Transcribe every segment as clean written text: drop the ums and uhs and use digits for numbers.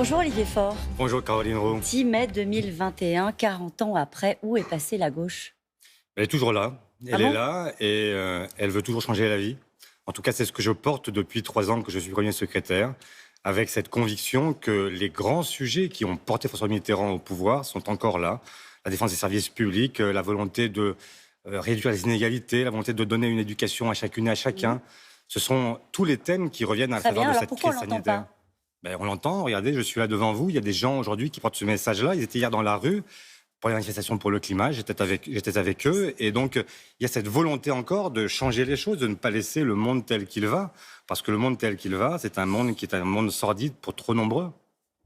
Bonjour Olivier Faure. Bonjour Caroline Roux. 10 mai 2021, 40 ans après, où est passée la gauche? Elle est toujours là. Elle bon est là et elle veut toujours changer la vie. En tout cas, c'est ce que je porte depuis 3 ans que je suis premier secrétaire, avec cette conviction que les grands sujets qui ont porté François Mitterrand au pouvoir sont encore là. La défense des services publics, la volonté de réduire les inégalités, la volonté de donner une éducation à chacune et à chacun. Ce sont tous les thèmes qui reviennent à Très travers bien, de alors cette pourquoi on crise l'entend sanitaire. pas? On l'entend, regardez, je suis là devant vous, il y a des gens aujourd'hui qui portent ce message-là. Ils étaient hier dans la rue pour les manifestations pour le climat, j'étais avec eux, et donc il y a cette volonté encore de changer les choses, de ne pas laisser le monde tel qu'il va, parce que le monde tel qu'il va, c'est un monde qui est un monde sordide pour trop nombreux.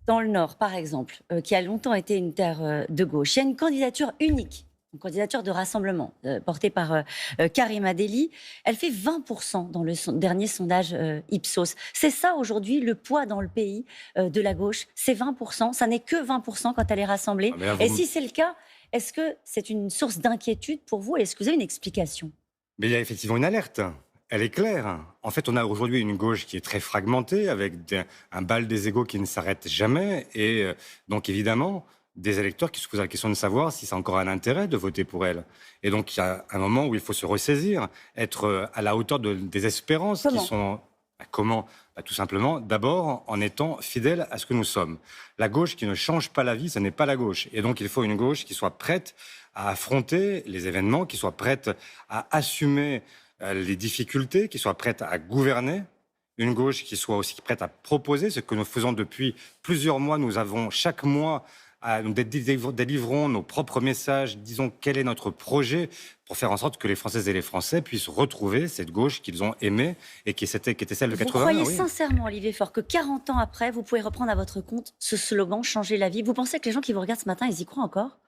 Dans le Nord, par exemple, qui a longtemps été une terre de gauche, il y a une candidature unique, une candidature de rassemblement portée par Karima Delli. Elle fait 20% dans le dernier sondage Ipsos. C'est ça aujourd'hui le poids dans le pays de la gauche, c'est 20%. Ça n'est que 20% quand elle est rassemblée. Et si c'est le cas, est-ce que c'est une source d'inquiétude pour vous? Est-ce que vous avez une explication? Mais il y a effectivement une alerte. Elle est claire. En fait, on a aujourd'hui une gauche qui est très fragmentée, avec un bal des égaux qui ne s'arrête jamais. Et donc, évidemment, des électeurs qui se posent la question de savoir si c'est encore un intérêt de voter pour elle. Et donc, il y a un moment où il faut se ressaisir, être à la hauteur des espérances qui sont... Comment? Tout simplement, d'abord, en étant fidèle à ce que nous sommes. La gauche qui ne change pas la vie, ce n'est pas la gauche. Et donc, il faut une gauche qui soit prête à affronter les événements, qui soit prête à assumer les difficultés, qui soit prête à gouverner. Une gauche qui soit aussi prête à proposer ce que nous faisons depuis plusieurs mois. Nous avons chaque mois... Nous délivrons nos propres messages, disons quel est notre projet pour faire en sorte que les Françaises et les Français puissent retrouver cette gauche qu'ils ont aimée et qui était celle de 80. Vous croyez sincèrement, Olivier Faure, que 40 ans après, vous pouvez reprendre à votre compte ce slogan « Changer la vie ». Vous pensez que les gens qui vous regardent ce matin, ils y croient encore?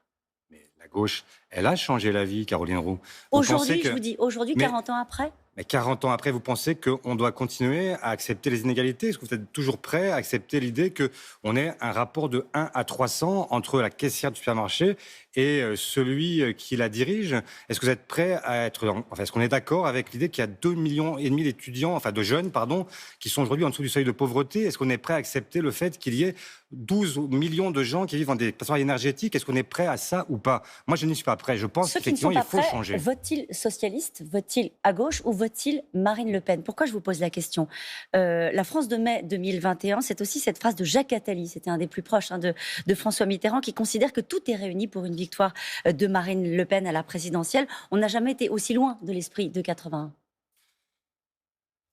Mais la gauche, elle a changé la vie, Caroline Roux. Aujourd'hui, je vous dis, aujourd'hui, 40 ans après? Mais 40 ans après, vous pensez qu'on doit continuer à accepter les inégalités? Est-ce que vous êtes toujours prêt à accepter l'idée qu'on ait un rapport de 1 à 300 entre la caissière du supermarché et celui qui la dirige? Est-ce que vous êtes prêt à être... Enfin, est-ce qu'on est d'accord avec l'idée qu'il y a 2,5 millions d'étudiants, enfin de jeunes, pardon, qui sont aujourd'hui en dessous du seuil de pauvreté? Est-ce qu'on est prêt à accepter le fait qu'il y ait 12 millions de gens qui vivent dans des passoires énergétiques? Est-ce qu'on est prêt à ça ou pas? Moi, je n'y suis pas prêt. Je pense qu'effectivement, il faut changer. Vote-t-il socialiste? Vote-t-il à gauche ou vote-t-il Marine Le Pen? Pourquoi je vous pose la question? La France de mai 2021, c'est aussi cette phrase de Jacques Attali, c'était un des plus proches de François Mitterrand, qui considère que tout est réuni pour une victoire de Marine Le Pen à la présidentielle. On n'a jamais été aussi loin de l'esprit de 81.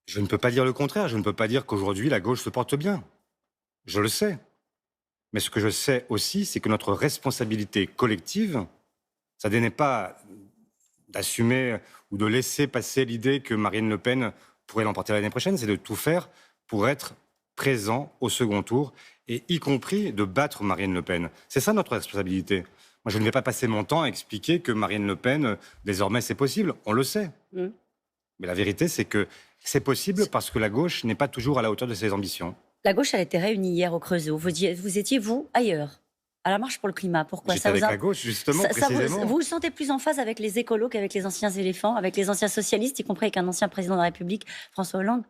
Je ne peux pas dire le contraire. Je ne peux pas dire qu'aujourd'hui, la gauche se porte bien. Je le sais. Mais ce que je sais aussi, c'est que notre responsabilité collective, ça n'est pas d'assumer ou de laisser passer l'idée que Marine Le Pen pourrait l'emporter l'année prochaine, c'est de tout faire pour être présent au second tour, et y compris de battre Marine Le Pen. C'est ça notre responsabilité. Moi, je ne vais pas passer mon temps à expliquer que Marine Le Pen, désormais, c'est possible. On le sait. Mais la vérité, c'est que c'est possible parce que la gauche n'est pas toujours à la hauteur de ses ambitions. La gauche, elle était réunie hier au Creusot. Vous étiez, vous, ailleurs, à la marche pour le climat. Pourquoi? J'étais avec la gauche, justement, précisément. Vous sentez plus en phase avec les écolos qu'avec les anciens éléphants, avec les anciens socialistes, y compris avec un ancien président de la République, François Hollande?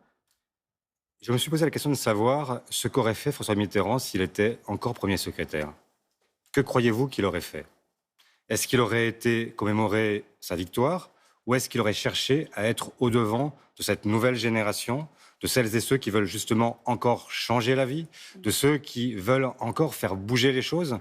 Je me suis posé la question de savoir ce qu'aurait fait François Mitterrand s'il était encore premier secrétaire. Que croyez-vous qu'il aurait fait? Est-ce qu'il aurait été commémorer sa victoire, ou est-ce qu'il aurait cherché à être au-devant de cette nouvelle génération, de celles et ceux qui veulent justement encore changer la vie, de ceux qui veulent encore faire bouger les choses?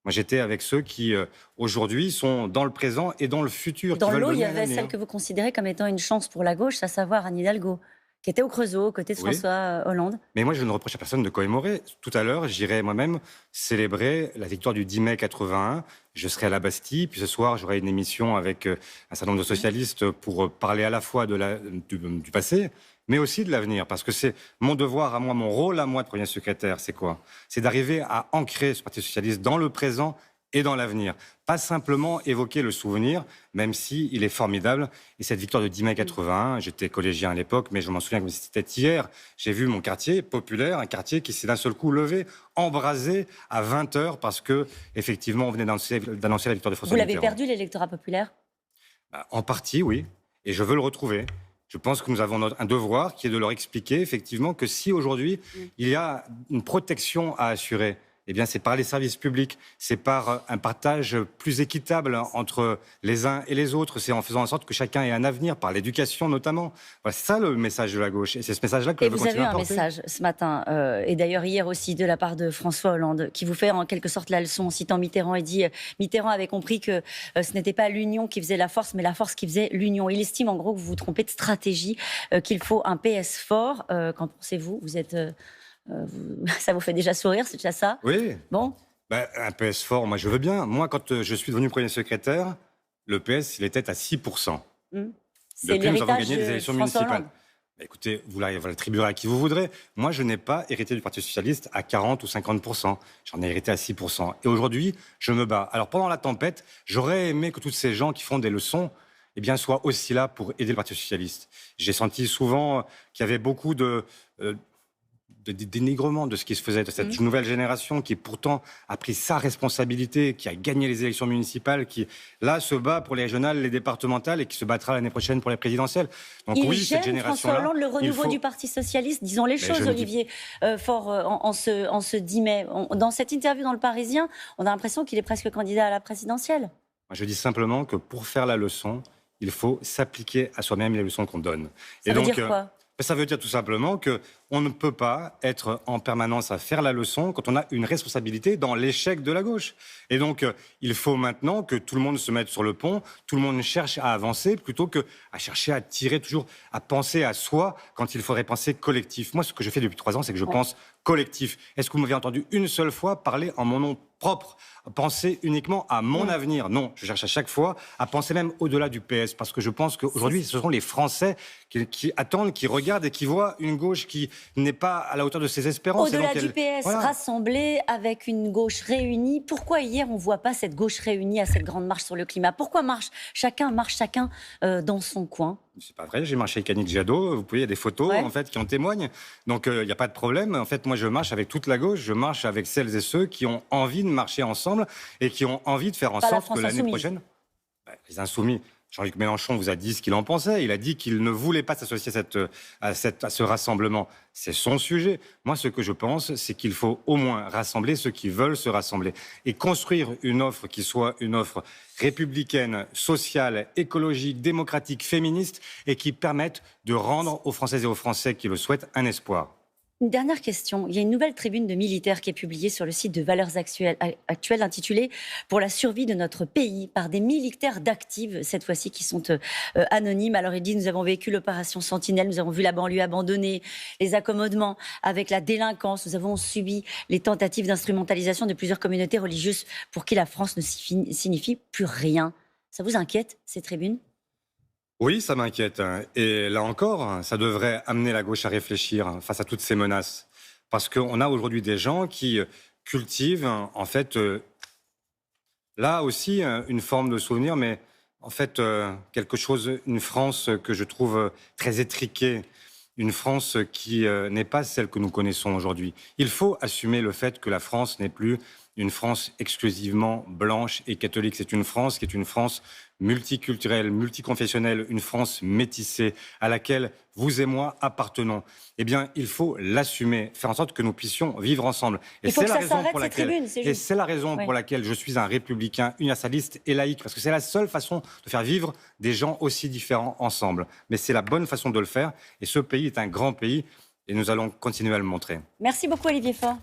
Moi, j'étais avec ceux qui, aujourd'hui, sont dans le présent et dans le futur. Dans l'eau, il y avait celle que vous considérez comme étant une chance pour la gauche, à savoir Anne Hidalgo, qui était au Creusot, aux côtés de François Hollande. Mais moi, je ne reproche à personne de commémorer. Tout à l'heure, j'irai moi-même célébrer la victoire du 10 mai 81. Je serai à la Bastille. Puis ce soir, j'aurai une émission avec un certain nombre de socialistes pour parler à la fois du passé, mais aussi de l'avenir. Parce que c'est mon devoir à moi, mon rôle à moi de premier secrétaire, c'est quoi? C'est d'arriver à ancrer ce Parti socialiste dans le présent et dans l'avenir. Pas simplement évoquer le souvenir, même si il est formidable. Et cette victoire de 10 mai 81, j'étais collégien à l'époque, mais je m'en souviens comme si c'était hier. J'ai vu mon quartier populaire, un quartier qui s'est d'un seul coup levé, embrasé à 20h, parce que effectivement, on venait d'annoncer la victoire de François Mitterrand. Vous l'avez perdu, l'électorat populaire? En partie, oui. Et je veux le retrouver. Je pense que nous avons un devoir qui est de leur expliquer effectivement que si aujourd'hui il y a une protection à assurer, eh bien c'est par les services publics, c'est par un partage plus équitable entre les uns et les autres, c'est en faisant en sorte que chacun ait un avenir, par l'éducation notamment. Voilà, c'est ça le message de la gauche et c'est ce message-là que je veux continuer à porter. Et vous avez un message ce matin, et d'ailleurs hier aussi de la part de François Hollande, qui vous fait en quelque sorte la leçon en citant Mitterrand et dit Mitterrand avait compris que ce n'était pas l'union qui faisait la force, mais la force qui faisait l'union. Il estime en gros que vous vous trompez de stratégie, qu'il faut un PS fort. Qu'en pensez-vous? Vous êtes... ça vous fait déjà sourire, c'est déjà ça? Oui. Bon. Ben, un PS fort, moi je veux bien. Moi, quand je suis devenu Premier secrétaire, le PS, il était à 6%. C'est Depuis, nous avons l'héritage gagné des de élections François municipales. Hollande. Ben, écoutez, vous l'attribuerez à qui vous voudrez. Moi, je n'ai pas hérité du Parti socialiste à 40 ou 50%. J'en ai hérité à 6%. Et aujourd'hui, je me bats. Alors, pendant la tempête, j'aurais aimé que tous ces gens qui font des leçons eh bien, soient aussi là pour aider le Parti socialiste. J'ai senti souvent qu'il y avait beaucoup de dénigrement de ce qui se faisait, de cette nouvelle génération qui pourtant a pris sa responsabilité, qui a gagné les élections municipales, qui là se bat pour les régionales, les départementales et qui se battra l'année prochaine pour les présidentielles. Donc Il oui, gêne, cette génération-là... François Hollande, le renouveau du Parti socialiste, disons les choses, Olivier Faure, en ce 10 mai. Dans cette interview dans Le Parisien, on a l'impression qu'il est presque candidat à la présidentielle. Moi, je dis simplement que pour faire la leçon, il faut s'appliquer à soi-même les leçons qu'on donne. Ça veut dire quoi? Ça veut dire tout simplement qu'on ne peut pas être en permanence à faire la leçon quand on a une responsabilité dans l'échec de la gauche. Et donc, il faut maintenant que tout le monde se mette sur le pont, tout le monde cherche à avancer plutôt qu'à chercher à tirer toujours, à penser à soi quand il faudrait penser collectif. Moi, ce que je fais depuis 3 ans, c'est que je pense collectif. Est-ce que vous m'avez entendu une seule fois parler en mon nom propre, penser uniquement à mon avenir? Non, je cherche à chaque fois à penser même au-delà du PS, parce que je pense qu'aujourd'hui, ce sont les Français qui attendent, qui regardent et qui voient une gauche qui n'est pas à la hauteur de ses espérances. Au-delà du PS, rassemblée avec une gauche réunie. Pourquoi hier, on ne voit pas cette gauche réunie à cette grande marche sur le climat? Pourquoi marche chacun dans son coin? C'est pas vrai, j'ai marché avec Annick Jadot, vous pouvez, il y a des photos en fait qui en témoignent. Donc il n'y a pas de problème. En fait, moi je marche avec toute la gauche, je marche avec celles et ceux qui ont envie de marcher ensemble et qui ont envie de faire en sorte que l'année prochaine, les insoumis, Jean-Luc Mélenchon vous a dit ce qu'il en pensait. Il a dit qu'il ne voulait pas s'associer à ce rassemblement. C'est son sujet. Moi, ce que je pense, c'est qu'il faut au moins rassembler ceux qui veulent se rassembler et construire une offre qui soit une offre républicaine, sociale, écologique, démocratique, féministe et qui permette de rendre aux Françaises et aux Français qui le souhaitent un espoir. Une dernière question. Il y a une nouvelle tribune de militaires qui est publiée sur le site de Valeurs Actuelles intitulée « Pour la survie de notre pays » par des militaires d'active, cette fois-ci, qui sont anonymes. Alors il dit « Nous avons vécu l'opération Sentinelle, nous avons vu la banlieue abandonnée, les accommodements avec la délinquance, nous avons subi les tentatives d'instrumentalisation de plusieurs communautés religieuses pour qui la France ne signifie plus rien ». Ça vous inquiète, ces tribunes ? Oui, ça m'inquiète. Et là encore, ça devrait amener la gauche à réfléchir face à toutes ces menaces. Parce qu'on a aujourd'hui des gens qui cultivent, en fait, là aussi, une forme de souvenir, mais en fait, quelque chose, une France que je trouve très étriquée, une France qui n'est pas celle que nous connaissons aujourd'hui. Il faut assumer le fait que la France n'est plus une France exclusivement blanche et catholique. C'est une France qui est une France multiculturelle, multiconfessionnelle, une France métissée à laquelle vous et moi appartenons. Eh bien, il faut l'assumer, faire en sorte que nous puissions vivre ensemble. Et c'est la raison pour laquelle je suis un républicain universaliste et laïque, parce que c'est la seule façon de faire vivre des gens aussi différents ensemble. Mais c'est la bonne façon de le faire. Et ce pays est un grand pays et nous allons continuer à le montrer. Merci beaucoup, Olivier Faure.